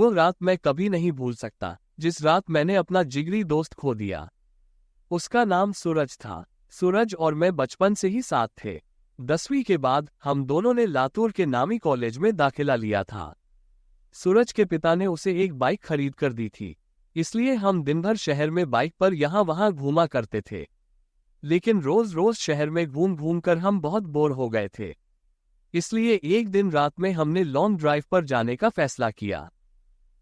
वो रात मैं कभी नहीं भूल सकता, जिस रात मैंने अपना जिगरी दोस्त खो दिया। उसका नाम सूरज था। सूरज और मैं बचपन से ही साथ थे। 10वीं के बाद हम दोनों ने लातूर के नामी कॉलेज में दाखिला लिया था। सूरज के पिता ने उसे एक बाइक खरीद कर दी थी, इसलिए हम दिन भर शहर में बाइक पर यहाँ वहाँ घूमा करते थे। लेकिन रोज रोज शहर में घूम घूम कर हम बहुत बोर हो गए थे। इसलिए एक दिन रात में हमने लॉन्ग ड्राइव पर जाने का फैसला किया।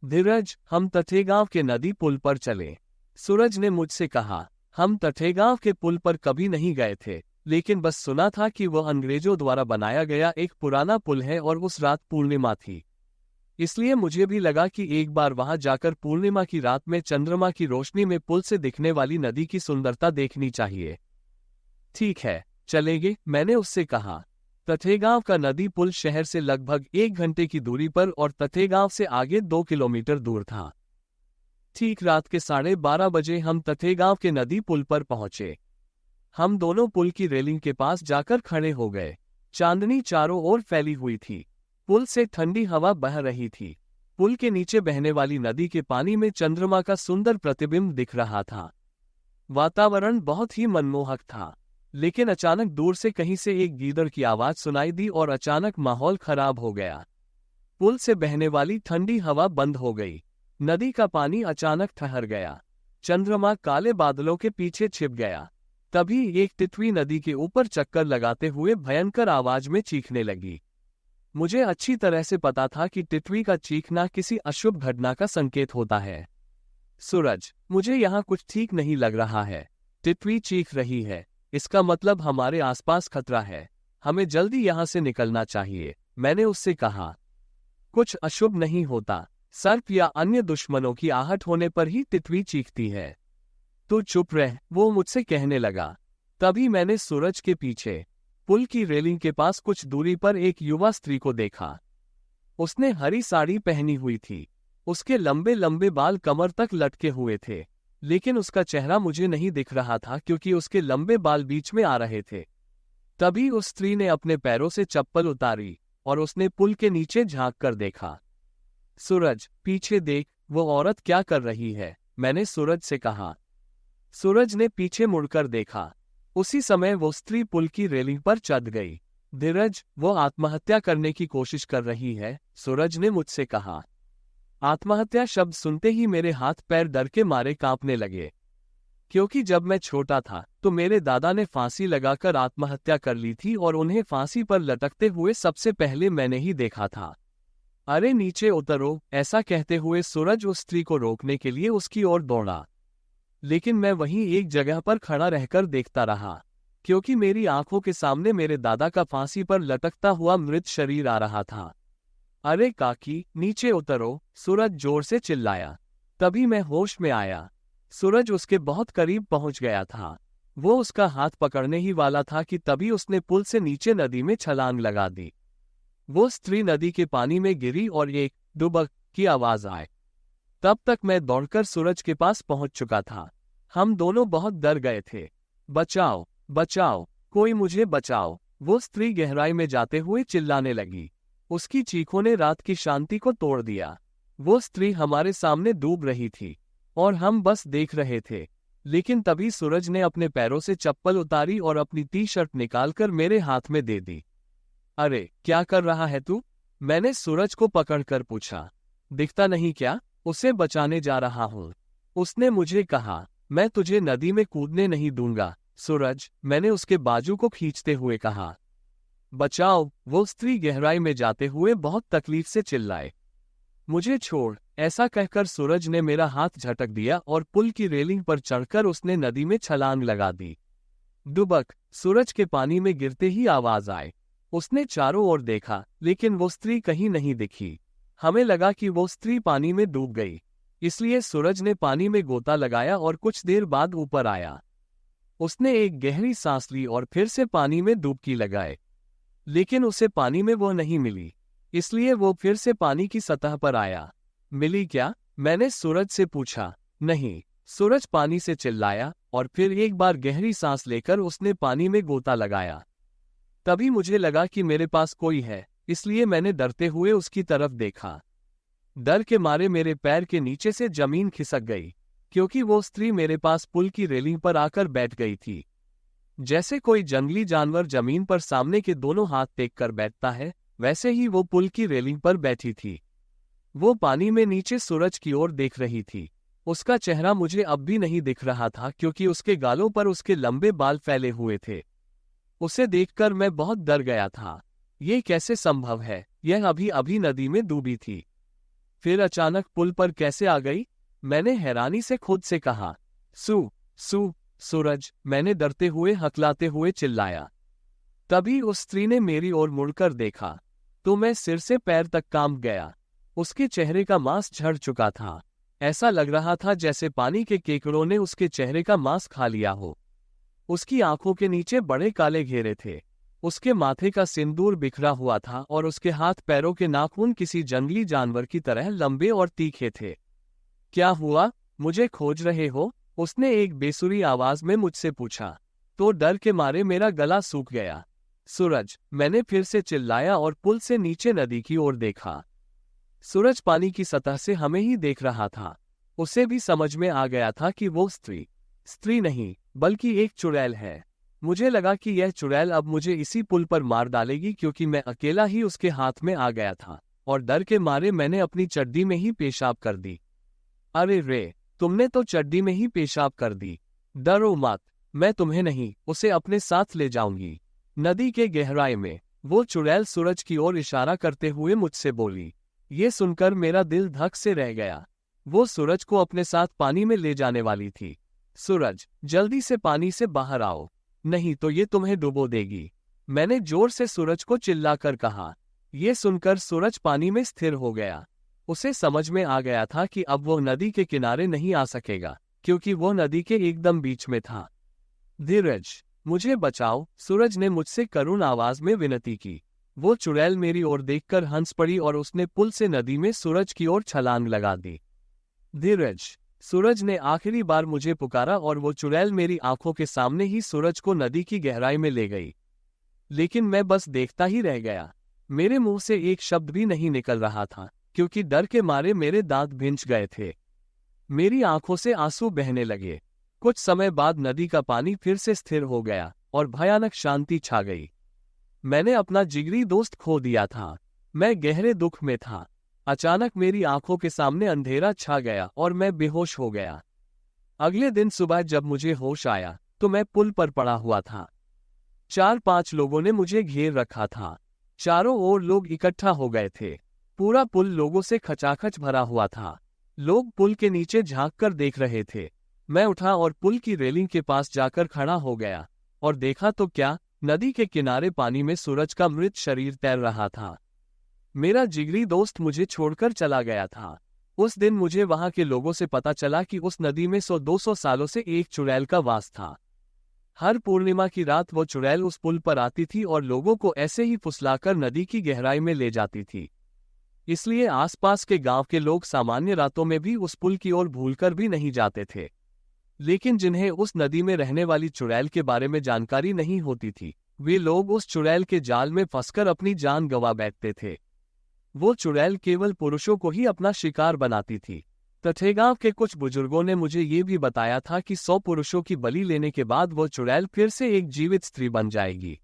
धीरज, हम तथेगांव के नदी पुल पर चले। सूरज ने मुझसे कहा। हम तथेगांव के पुल पर कभी नहीं गए थे, लेकिन बस सुना था कि वह अंग्रेजों द्वारा बनाया गया एक पुराना पुल है और उस रात पूर्णिमा थी। इसलिए मुझे भी लगा कि एक बार वहां जाकर पूर्णिमा की रात में चंद्रमा की रोशनी में पुल से दिखने वाली नदी की सुंदरता देखनी चाहिए। ठीक है, चलेंगे, मैंने उससे कहा। तथेगांव का नदी पुल शहर से लगभग 1 घंटे की दूरी पर और तथेगांव से आगे 2 किलोमीटर दूर था। ठीक रात के 12:30 बजे हम तथेगांव के नदी पुल पर पहुंचे। हम दोनों पुल की रेलिंग के पास जाकर खड़े हो गए। चांदनी चारों ओर फैली हुई थी। पुल से ठंडी हवा बह रही थी। पुल के नीचे बहने वाली नदी के पानी में चंद्रमा का सुंदर प्रतिबिंब दिख रहा था। वातावरण बहुत ही मनमोहक था। लेकिन अचानक दूर से कहीं से एक गीदड़ की आवाज सुनाई दी और अचानक माहौल खराब हो गया। पुल से बहने वाली ठंडी हवा बंद हो गई। नदी का पानी अचानक ठहर गया। चंद्रमा काले बादलों के पीछे छिप गया। तभी एक तितली नदी के ऊपर चक्कर लगाते हुए भयंकर आवाज में चीखने लगी। मुझे अच्छी तरह से पता था कि तितली का चीखना किसी अशुभ घटना का संकेत होता है। सूरज, मुझे यहाँ कुछ ठीक नहीं लग रहा है। तितली चीख रही है, इसका मतलब हमारे आसपास खतरा है। हमें जल्दी यहाँ से निकलना चाहिए, मैंने उससे कहा। कुछ अशुभ नहीं होता। सर्प या अन्य दुश्मनों की आहट होने पर ही तितली चीखती है। तू चुप रह, वो मुझसे कहने लगा। तभी मैंने सूरज के पीछे पुल की रेलिंग के पास कुछ दूरी पर एक युवा स्त्री को देखा। उसने हरी साड़ी पहनी हुई थी। उसके लंबे लंबे बाल कमर तक लटके हुए थे, लेकिन उसका चेहरा मुझे नहीं दिख रहा था क्योंकि उसके लंबे बाल बीच में आ रहे थे। तभी उस स्त्री ने अपने पैरों से चप्पल उतारी और उसने पुल के नीचे झांक कर देखा। सूरज, पीछे देख, वो औरत क्या कर रही है, मैंने सूरज से कहा। सूरज ने पीछे मुड़कर देखा। उसी समय वो स्त्री पुल की रेलिंग पर चढ़ गई। धीरज, वो आत्महत्या करने की कोशिश कर रही है, सूरज ने मुझसे कहा। आत्महत्या शब्द सुनते ही मेरे हाथ पैर डर के मारे कांपने लगे, क्योंकि जब मैं छोटा था तो मेरे दादा ने फांसी लगाकर आत्महत्या कर ली थी और उन्हें फांसी पर लटकते हुए सबसे पहले मैंने ही देखा था। अरे नीचे उतरो, ऐसा कहते हुए सूरज उस स्त्री को रोकने के लिए उसकी ओर दौड़ा। लेकिन मैं वहीं एक जगह पर खड़ा रहकर देखता रहा, क्योंकि मेरी आंखों के सामने मेरे दादा का फांसी पर लटकता हुआ मृत शरीर आ रहा था। अरे काकी, नीचे उतरो, सूरज जोर से चिल्लाया। तभी मैं होश में आया। सूरज उसके बहुत करीब पहुंच गया था। वो उसका हाथ पकड़ने ही वाला था कि तभी उसने पुल से नीचे नदी में छलांग लगा दी। वो स्त्री नदी के पानी में गिरी और एक डुबक की आवाज आई। तब तक मैं दौड़कर सूरज के पास पहुंच चुका था। हम दोनों बहुत डर गए थे। बचाओ, बचाओ, कोई मुझे बचाओ, वो स्त्री गहराई में जाते हुए चिल्लाने लगी। उसकी चीखों ने रात की शांति को तोड़ दिया। वो स्त्री हमारे सामने डूब रही थी और हम बस देख रहे थे। लेकिन तभी सूरज ने अपने पैरों से चप्पल उतारी और अपनी टी-शर्ट निकालकर मेरे हाथ में दे दी। अरे, क्या कर रहा है तू? मैंने सूरज को पकड़कर पूछा। दिखता नहीं क्या? उसे बचाने जा रहा हूं, उसने मुझे कहा। मैं तुझे नदी में कूदने नहीं दूंगा सूरज, मैंने उसके बाजू को खींचते हुए कहा। बचाओ, वो स्त्री गहराई में जाते हुए बहुत तकलीफ से चिल्लाए। मुझे छोड़, ऐसा कहकर सूरज ने मेरा हाथ झटक दिया और पुल की रेलिंग पर चढ़कर उसने नदी में छलांग लगा दी। डुबक, सूरज के पानी में गिरते ही आवाज आए। उसने चारों ओर देखा, लेकिन वो स्त्री कहीं नहीं दिखी। हमें लगा कि वो स्त्री पानी में डूब गई, इसलिए सूरज ने पानी में गोता लगाया और कुछ देर बाद ऊपर आया। उसने एक गहरी सांस ली और फिर से पानी में डुबकी लगाए, लेकिन उसे पानी में वो नहीं मिली, इसलिए वो फिर से पानी की सतह पर आया। मिली क्या? मैंने सूरज से पूछा। नहीं, सूरज पानी से चिल्लाया और फिर एक बार गहरी सांस लेकर उसने पानी में गोता लगाया। तभी मुझे लगा कि मेरे पास कोई है, इसलिए मैंने डरते हुए उसकी तरफ देखा। डर के मारे मेरे पैर के नीचे से जमीन खिसक गई, क्योंकि वो स्त्री मेरे पास पुल की रेलिंग पर आकर बैठ गई थी। जैसे कोई जंगली जानवर जमीन पर सामने के दोनों हाथ टेक कर बैठता है, वैसे ही वो पुल की रेलिंग पर बैठी थी। वो पानी में नीचे सूरज की ओर देख रही थी। उसका चेहरा मुझे अब भी नहीं दिख रहा था, क्योंकि उसके गालों पर उसके लंबे बाल फैले हुए थे। उसे देखकर मैं बहुत डर गया था। ये कैसे संभव है? यह अभी अभी नदी में डूबी थी, फिर अचानक पुल पर कैसे आ गई? मैंने हैरानी से खुद से कहा। सूरज, मैंने डरते हुए हकलाते हुए चिल्लाया। तभी उस स्त्री ने मेरी ओर मुड़कर देखा तो मैं सिर से पैर तक कांप गया। उसके चेहरे का मांस झड़ चुका था। ऐसा लग रहा था जैसे पानी के केकड़ों ने उसके चेहरे का मांस खा लिया हो। उसकी आंखों के नीचे बड़े काले घेरे थे। उसके माथे का सिंदूर बिखरा हुआ था और उसके हाथ पैरों के नाखून किसी जंगली जानवर की तरह लंबे और तीखे थे। क्या हुआ? मुझे खोज रहे हो? उसने एक बेसुरी आवाज में मुझसे पूछा। तो डर के मारे मेरा गला सूख गया। सूरज, मैंने फिर से चिल्लाया और पुल से नीचे नदी की ओर देखा। सूरज पानी की सतह से हमें ही देख रहा था। उसे भी समझ में आ गया था कि वो स्त्री नहीं, बल्कि एक चुड़ैल है। मुझे लगा कि यह चुड़ैल अब मुझे इसी पुल पर मार डालेगी, क्योंकि मैं अकेला ही उसके हाथ में आ गया था और डर के मारे मैंने अपनी चड्डी में ही पेशाब कर दी। अरे रे, तुमने तो चड्डी में ही पेशाब कर दी। डरो मत, मैं तुम्हें नहीं, उसे अपने साथ ले जाऊंगी। नदी के गहराई में वो चुड़ैल सूरज की ओर इशारा करते हुए मुझसे बोली। ये सुनकर मेरा दिल धक से रह गया। वो सूरज को अपने साथ पानी में ले जाने वाली थी। सूरज, जल्दी से पानी से बाहर आओ, नहीं तो ये तुम्हें डुबो देगी, मैंने जोर से सूरज को चिल्लाकर कहा। ये सुनकर सूरज पानी में स्थिर हो गया। उसे समझ में आ गया था कि अब वो नदी के किनारे नहीं आ सकेगा, क्योंकि वो नदी के एकदम बीच में था। धीरज, मुझे बचाओ, सूरज ने मुझसे करुण आवाज में विनती की। वो चुड़ैल मेरी ओर देखकर हंस पड़ी और उसने पुल से नदी में सूरज की ओर छलांग लगा दी। धीरज, सूरज ने आखिरी बार मुझे पुकारा और वो चुड़ैल मेरी आंखों के सामने ही सूरज को नदी की गहराई में ले गई। लेकिन मैं बस देखता ही रह गया। मेरे मुंह से एक शब्द भी नहीं निकल रहा था, क्योंकि डर के मारे मेरे दांत भिंच गए थे। मेरी आंखों से आंसू बहने लगे। कुछ समय बाद नदी का पानी फिर से स्थिर हो गया और भयानक शांति छा गई। मैंने अपना जिगरी दोस्त खो दिया था। मैं गहरे दुख में था। अचानक मेरी आंखों के सामने अंधेरा छा गया और मैं बेहोश हो गया। अगले दिन सुबह जब मुझे होश आया तो मैं पुल पर पड़ा हुआ था। 4-5 लोगों ने मुझे घेर रखा था। चारों ओर लोग इकट्ठा हो गए थे। पूरा पुल लोगों से खचाखच भरा हुआ था। लोग पुल के नीचे झांक कर देख रहे थे। मैं उठा और पुल की रेलिंग के पास जाकर खड़ा हो गया और देखा तो क्या, नदी के किनारे पानी में सूरज का मृत शरीर तैर रहा था। मेरा जिगरी दोस्त मुझे छोड़कर चला गया था। उस दिन मुझे वहां के लोगों से पता चला कि उस नदी में 100-200 सालों से एक चुड़ैल का वास था। हर पूर्णिमा की रात वो चुड़ैल उस पुल पर आती थी और लोगों को ऐसे ही फुसलाकर नदी की गहराई में ले जाती थी। इसलिए आसपास के गांव के लोग सामान्य रातों में भी उस पुल की ओर भूलकर भी नहीं जाते थे। लेकिन जिन्हें उस नदी में रहने वाली चुड़ैल के बारे में जानकारी नहीं होती थी, वे लोग उस चुड़ैल के जाल में फंसकर अपनी जान गंवा बैठते थे। वो चुड़ैल केवल पुरुषों को ही अपना शिकार बनाती थी। तथेगांव के कुछ बुजुर्गों ने मुझे ये भी बताया था कि 100 पुरुषों की बलि लेने के बाद वो चुड़ैल फिर से एक जीवित स्त्री बन जाएगी।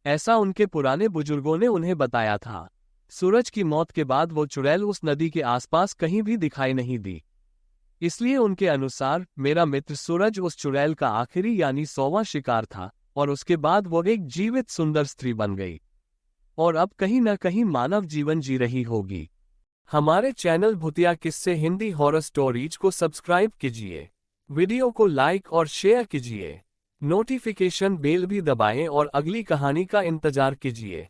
ऐसा उनके पुराने बुजुर्गों ने उन्हें बताया था। सूरज की मौत के बाद वो चुड़ैल उस नदी के आसपास कहीं भी दिखाई नहीं दी। इसलिए उनके अनुसार मेरा मित्र सूरज उस चुड़ैल का आखिरी यानी 100वां शिकार था और उसके बाद वो एक जीवित सुंदर स्त्री बन गई और अब कहीं न कहीं मानव जीवन जी रही होगी। हमारे चैनल भूतिया किस्से हिंदी हॉरर स्टोरीज को सब्सक्राइब कीजिए, वीडियो को लाइक और शेयर कीजिए, नोटिफिकेशन बेल भी दबाएं और अगली कहानी का इंतजार कीजिए।